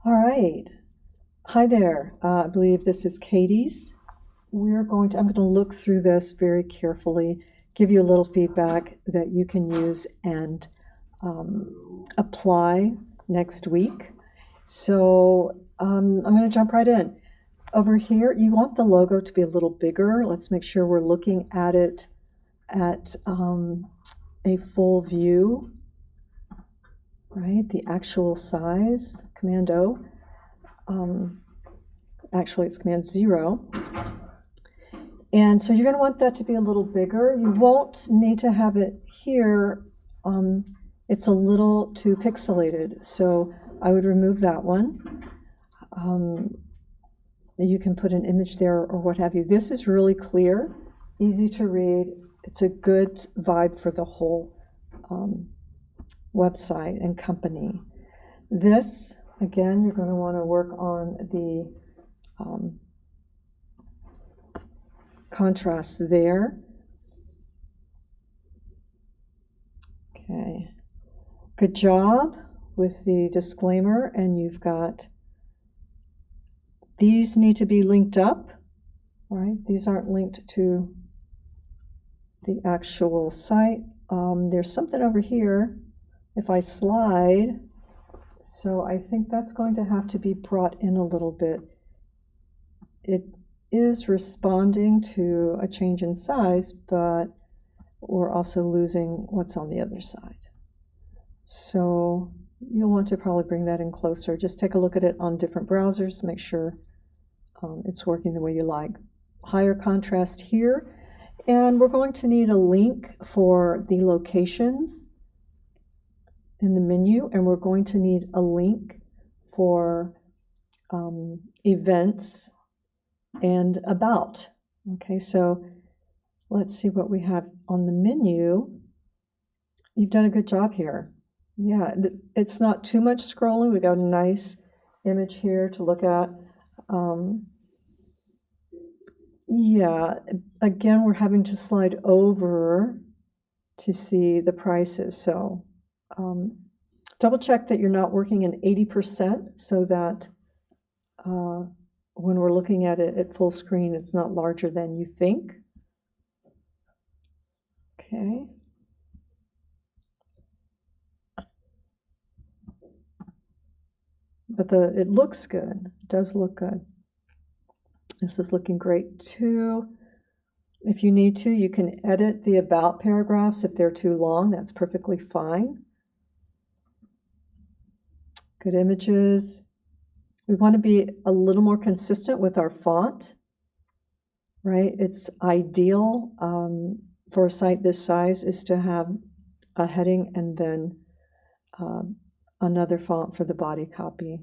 All right. Hi there. I believe this is Katie's. I'm going to look through this very carefully, give you a little feedback that you can use and apply next week. So I'm going to jump right in. Over here, you want the logo to be a little bigger. Let's make sure we're looking at it at a full view, right? The actual size, Command O. Actually, it's Command 0. And so you're going to want that to be a little bigger. You won't need to have it here. It's a little too pixelated, so I would remove that one. You can put an image there or what have you. This is really clear, easy to read. It's a good vibe for the whole website and company. This, again, you're going to want to work on the contrast there. Okay, good job with the disclaimer, and you've got these need to be linked up, right? These aren't linked to the actual site. There's something over here if I slide, so I think that's going to have to be brought in a little bit. It is responding to a change in size, but we're also losing what's on the other side. So you'll want to probably bring that in closer. Just take a look at it on different browsers, make sure it's working the way you like. Higher contrast here, and we're going to need a link for the locations in the menu, and we're going to need a link for events and about. Okay, so let's see what we have on the menu. You've done a good job here. Yeah, it's not too much scrolling. We got a nice image here to look at. Yeah, again, we're having to slide over to see the prices. So double check that you're not working in 80% so that when we're looking at it at full screen, it's not larger than you think. Okay. But it looks good. It does look good. This is looking great too. If you need to, you can edit the about paragraphs if they're too long. That's perfectly fine. Good images. We want to be a little more consistent with our font, right? It's ideal for a site this size is to have a heading and then another font for the body copy.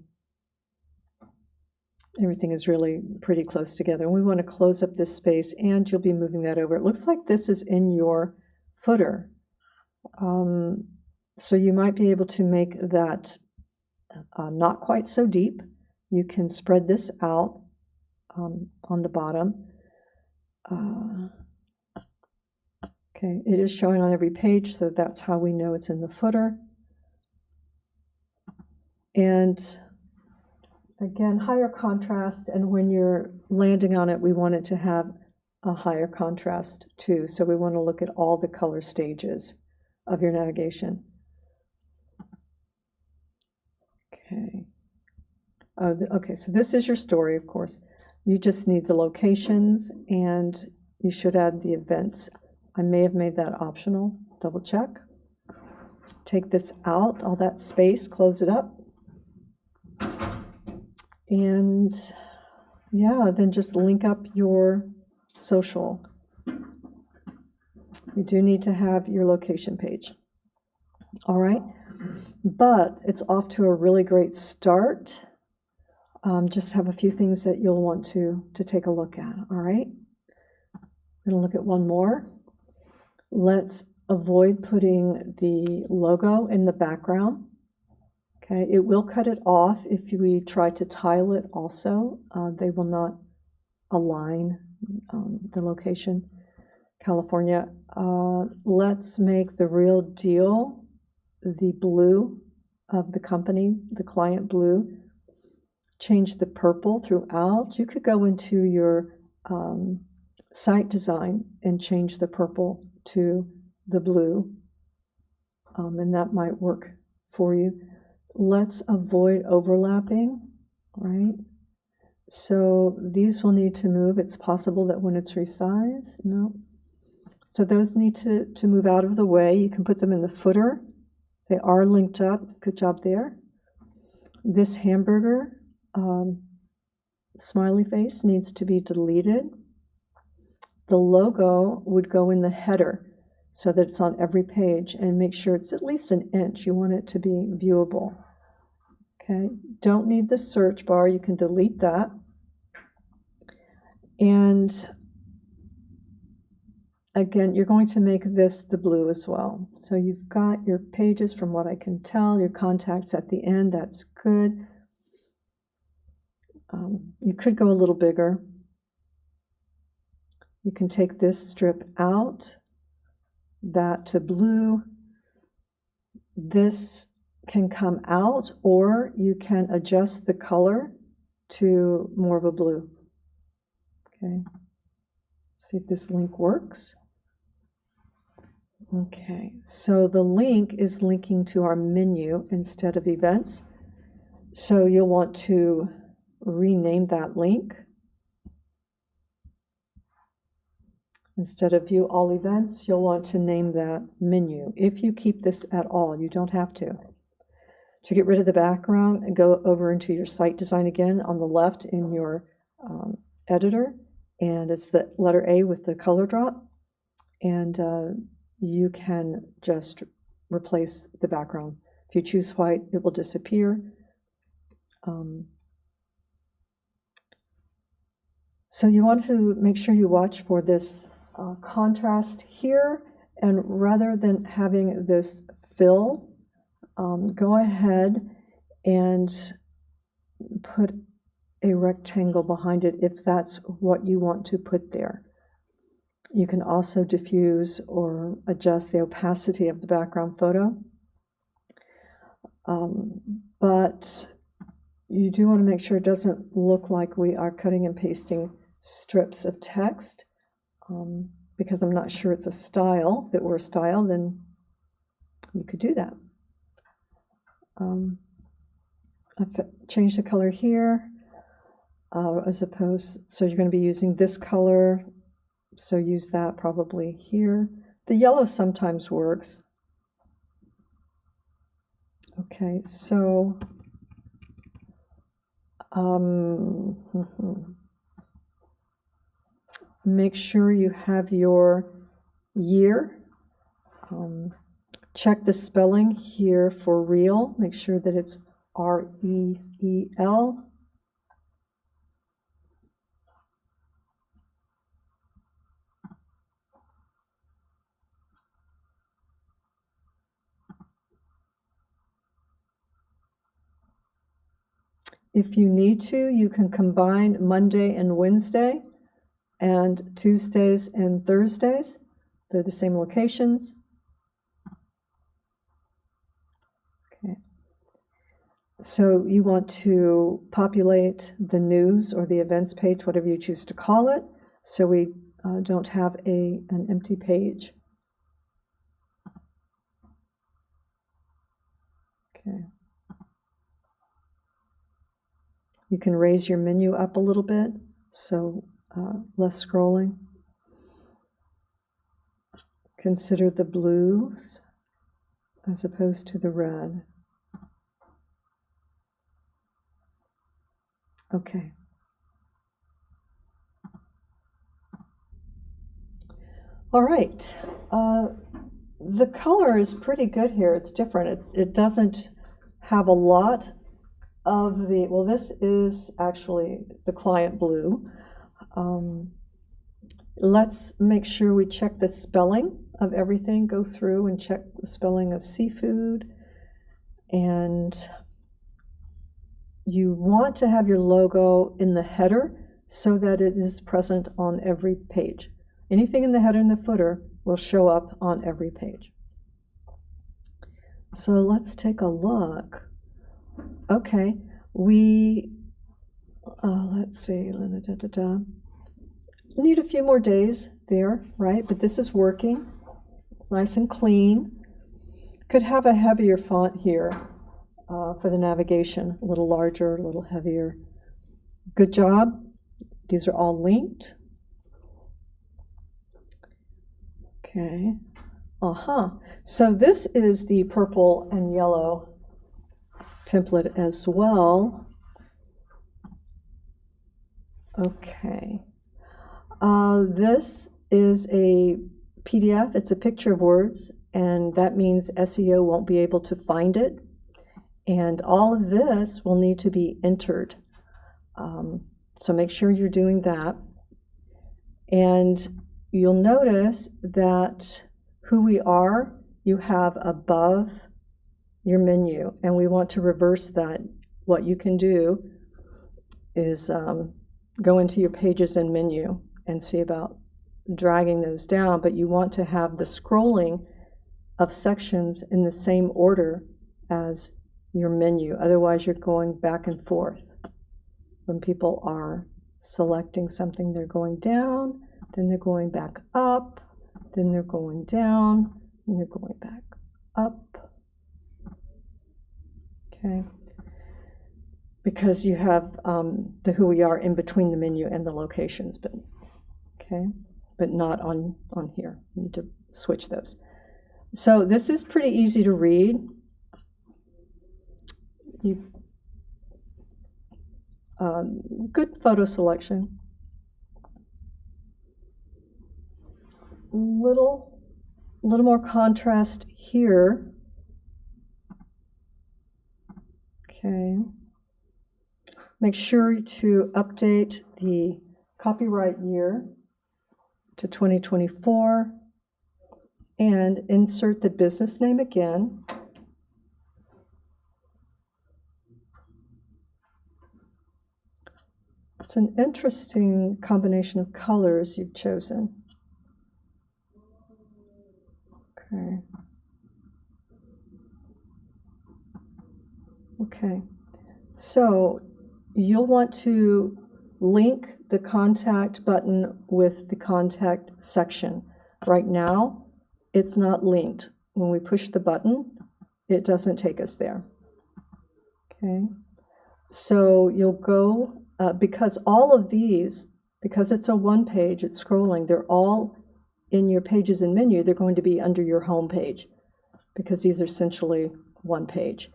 Everything is really pretty close together. And we want to close up this space, and you'll be moving that over. It looks like this is in your footer. So you might be able to make that not quite so deep. You can spread this out on the bottom. Okay, it is showing on every page, so that's how we know it's in the footer. And again, higher contrast, and when you're landing on it, we want it to have a higher contrast too. So we want to look at all the color stages of your navigation. Okay. Okay, so this is your story, of course. You just need the locations, and you should add the events. I may have made that optional. Double check. Take this out, all that space, close it up. And yeah, then just link up your social. You do need to have your location page. All right, but it's off to a really great start. Just have a few things that you'll want to take a look at. All right, I'm going to look at one more. Let's avoid putting the logo in the background. Okay, it will cut it off if we try to tile it also. They will not align the location. California. Let's make the real deal the blue of the company, the client blue. change the purple throughout. You could go into your site design and change the purple to the blue, and that might work for you. Let's avoid overlapping, right? So these will need to move. It's possible that when it's resized, no. So those need to move out of the way. You can put them in the footer. They are linked up. Good job there. This hamburger smiley face needs to be deleted. The logo would go in the header so that it's on every page, and make sure it's at least an inch. You want it to be viewable. Okay, don't need the search bar. You can delete that. And again, you're going to make this the blue as well. So you've got your pages, from what I can tell, your contacts at the end. That's good. You could go a little bigger. You can take this strip out, that to blue. This can come out, or you can adjust the color to more of a blue. Okay, let's see if this link works. Okay, so the link is linking to our menu instead of events. So you'll want to rename that link. Instead of view all events, you'll want to name that menu. If you keep this at all, you don't have to. To get rid of the background, go over into your site design again on the left in your editor, and it's the letter A with the color drop, and you can just replace the background. If you choose white, it will disappear. So you want to make sure you watch for this contrast here, and rather than having this fill, go ahead and put a rectangle behind it if that's what you want to put there. You can also diffuse or adjust the opacity of the background photo. But you do want to make sure it doesn't look like we are cutting and pasting strips of text, because I'm not sure it's a style. If it were a style, then you could do that. I've changed the color here, as opposed, so you're going to be using this color, so use that probably here. The yellow sometimes works. Okay, so make sure you have your year. Check the spelling here for real. Make sure that it's R-E-E-L. If you need to, you can combine Monday and Wednesday and Tuesdays and Thursdays. They're the same locations. Okay. So you want to populate the news or the events page, whatever you choose to call it, so we don't have an empty page. Okay. You can raise your menu up a little bit, so less scrolling. Consider the blues as opposed to the red. Okay. All right. The color is pretty good here. It's different. It doesn't have a lot of the, well, this is actually the client blue. Let's make sure we check the spelling of everything. Go through and check the spelling of seafood. And you want to have your logo in the header so that it is present on every page. Anything in the header and the footer will show up on every page. So let's take a look. Okay, we let's see, need a few more days there, right? But this is working, nice and clean. Could have a heavier font here for the navigation, a little larger, a little heavier. Good job. These are all linked. Okay. So this is the purple and yellow template as well. Okay. This is a PDF. It's a picture of words, and that means SEO won't be able to find it. And all of this will need to be entered. So make sure you're doing that. And you'll notice that who we are, you have above your menu, and we want to reverse that. What you can do is go into your pages and menu and see about dragging those down, but you want to have the scrolling of sections in the same order as your menu. Otherwise, you're going back and forth. When people are selecting something, they're going down, then they're going back up, then they're going down, and they're going back up. Okay. Because you have the who we are in between the menu and the locations, but okay, but not on here. You need to switch those. So this is pretty easy to read. Good photo selection. Little more contrast here. Okay. Make sure to update the copyright year to 2024 and insert the business name again. It's an interesting combination of colors you've chosen. Okay. Okay. So you'll want to link the contact button with the contact section. Right now, it's not linked. When we push the button, it doesn't take us there. Okay. So you'll go, because all of these, because it's a one page, it's scrolling, they're all in your pages and menu, they're going to be under your home page because these are essentially one page.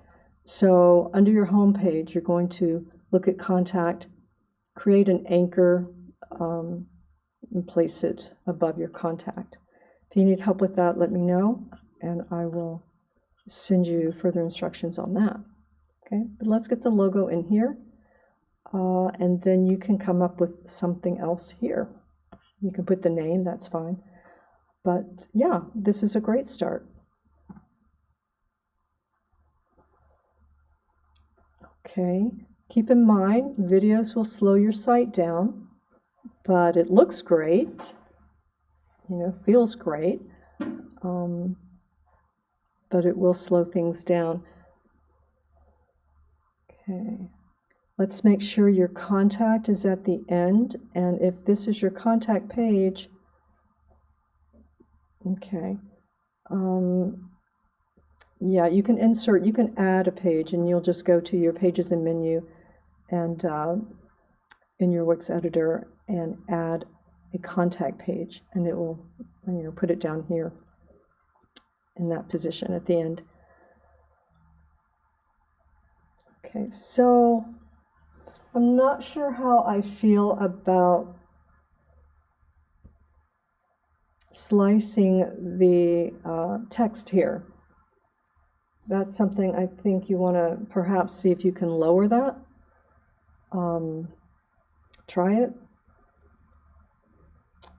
So under your home page, you're going to look at contact, create an anchor, and place it above your contact. If you need help with that, let me know, and I will send you further instructions on that. Okay, but let's get the logo in here, and then you can come up with something else here. You can put the name, that's fine. But yeah, this is a great start. Okay, keep in mind, videos will slow your site down, but it looks great, feels great, but it will slow things down. Okay, let's make sure your contact is at the end, and if this is your contact page, okay, yeah, you can add a page, and you'll just go to your pages and menu and in your Wix editor and add a contact page, and it will, put it down here in that position at the end. Okay, so I'm not sure how I feel about slicing the text here. That's something I think you want to perhaps see if you can lower that. Try it.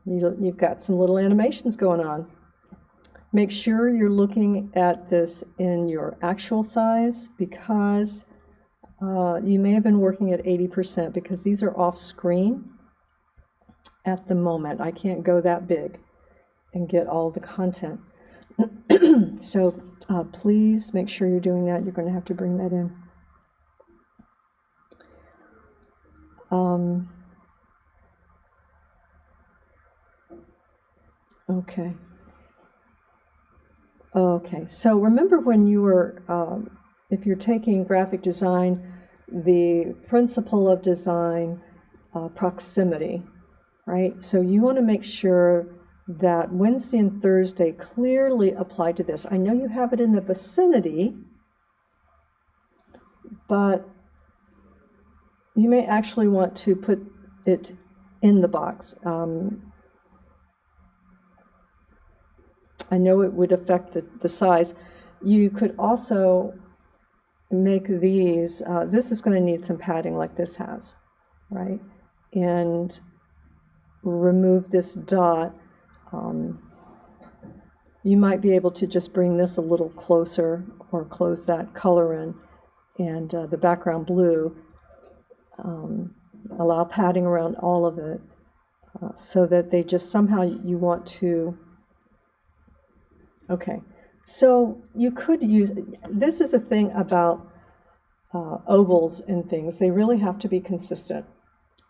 You've got some little animations going on. Make sure you're looking at this in your actual size, because you may have been working at 80% because these are off screen at the moment. I can't go that big and get all the content. So please make sure you're doing that. You're going to have to bring that in. Okay. Okay, so remember when you were, if you're taking graphic design, the principle of design, proximity, right? So you want to make sure that Wednesday and Thursday clearly apply to this. I know you have it in the vicinity, but you may actually want to put it in the box. I know it would affect the size. You could also make these, this is going to need some padding like this has, right? And remove this dot. You might be able to just bring this a little closer or close that color in, and the background blue, allow padding around all of it, so that they just somehow you want to. Okay, so you could use, this is a thing about ovals and things, they really have to be consistent.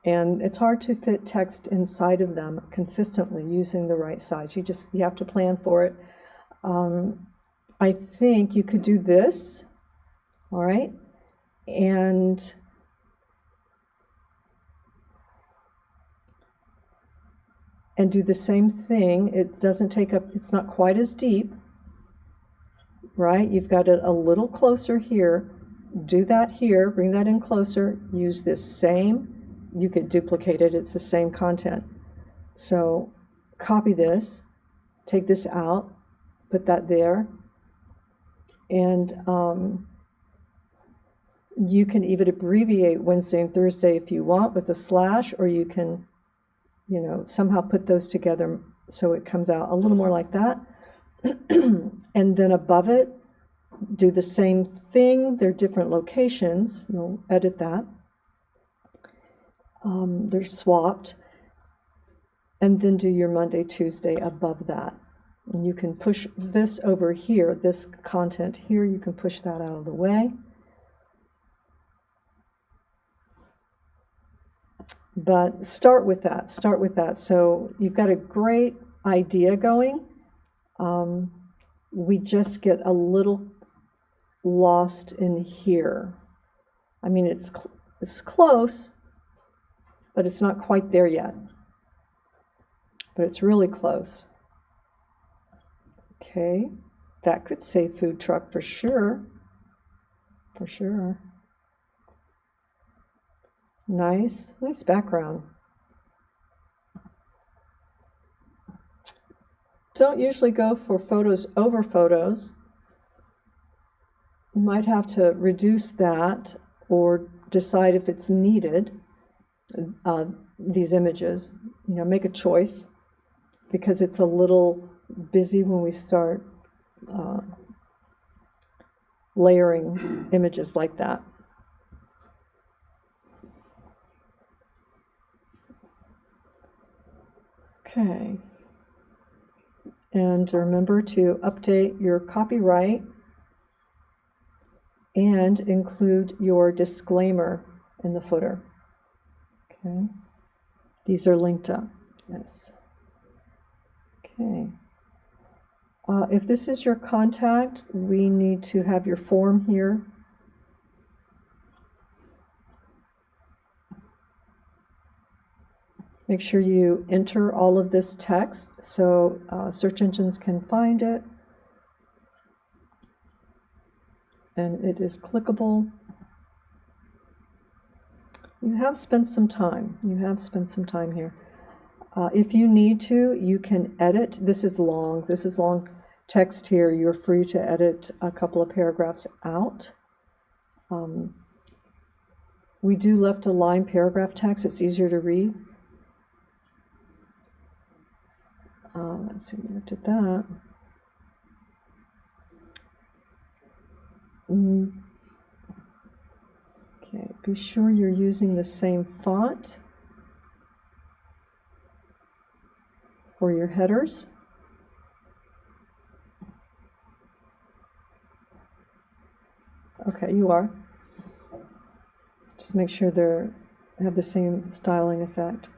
And it's hard to fit text inside of them consistently using the right size. You have to plan for it. I think you could do this, all right? And do the same thing. It doesn't take up, it's not quite as deep, right? You've got it a little closer here. Do that here, bring that in closer, use this same, you could duplicate it, it's the same content. So copy this, take this out, put that there, and you can even abbreviate Wednesday and Thursday if you want with a slash, or you can, you know, somehow put those together so it comes out a little more like that. And then above it, do the same thing. They're different locations. You'll edit that. They're swapped. And then do your Monday, Tuesday above that. And you can push this over here, this content here, you can push that out of the way. But start with that, So you've got a great idea going. We just get a little lost in here. I mean, it's close, but it's not quite there yet. But it's really close. Okay, that could say food truck for sure. For sure. Nice background. Don't usually go for photos over photos. You might have to reduce that or decide if it's needed, these images, you know, make a choice, because it's a little busy when we start layering images like that. Okay. And remember to update your copyright and include your disclaimer in the footer. Okay. These are linked up. Yes. Okay. If this is your contact, we need to have your form here. Make sure you enter all of this text so search engines can find it. And it is clickable. You have spent some time. Here. If you need to, you can edit. This is long text here. You're free to edit a couple of paragraphs out. We do left align paragraph text. It's easier to read. Let's see, we looked at that. Okay, be sure you're using the same font for your headers. Okay, you are. Just make sure have the same styling effect.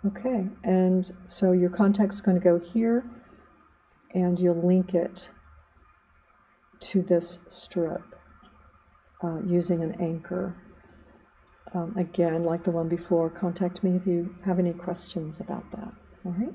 Okay, and so your contact's going to go here, and you'll link it to this strip using an anchor. Again, like the one before, contact me if you have any questions about that. All right.